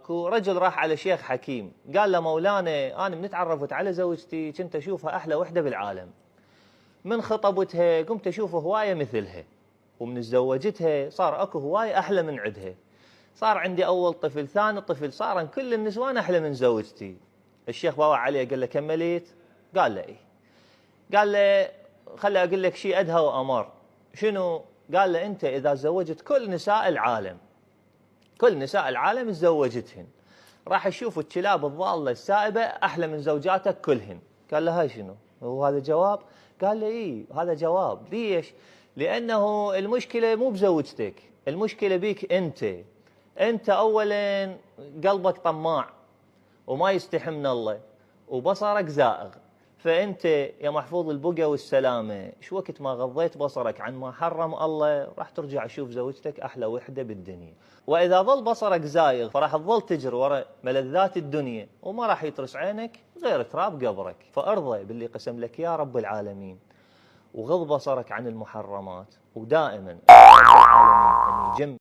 اكو رجل راح على شيخ حكيم قال له مولانا انا من تعرفت على زوجتي كنت اشوفها احلى وحده بالعالم، من خطبتها قمت اشوف هوايه مثلها، ومن تزوجتها صار اكو هوايه احلى من عدها، صار عندي اول طفل ثاني طفل صار كل النسوان احلى من زوجتي. الشيخ باوع عليه قال له كمليت؟ قال له ايه. قال له خلي اقول لك شيء ادهى وامر. شنو؟ قال له انت اذا زوجت كل نساء العالم، كل نساء العالم تزوجتهن، راح تشوف الكلاب الضاله السائبه احلى من زوجاتك كلهن. قال له هاي شنو؟ هو هذا جواب؟ قال له اي هذا جواب. ليش؟ لانه المشكله مو بزوجتك، المشكله بيك انت. انت اولا قلبك طماع وما يستحي من الله وبصرك زائغ، فانت يا محفوظ البقى والسلامه شو وقت ما غضيت بصرك عن ما حرم الله راح ترجع تشوف زوجتك احلى وحده بالدنيا. واذا ظل بصرك زايغ فراح تظل تجر ورا ملذات الدنيا وما راح يترس عينك غير تراب قبرك. فارضى باللي قسم لك يا رب العالمين، وغض بصرك عن المحرمات، ودائما رب العالمين ان يجمع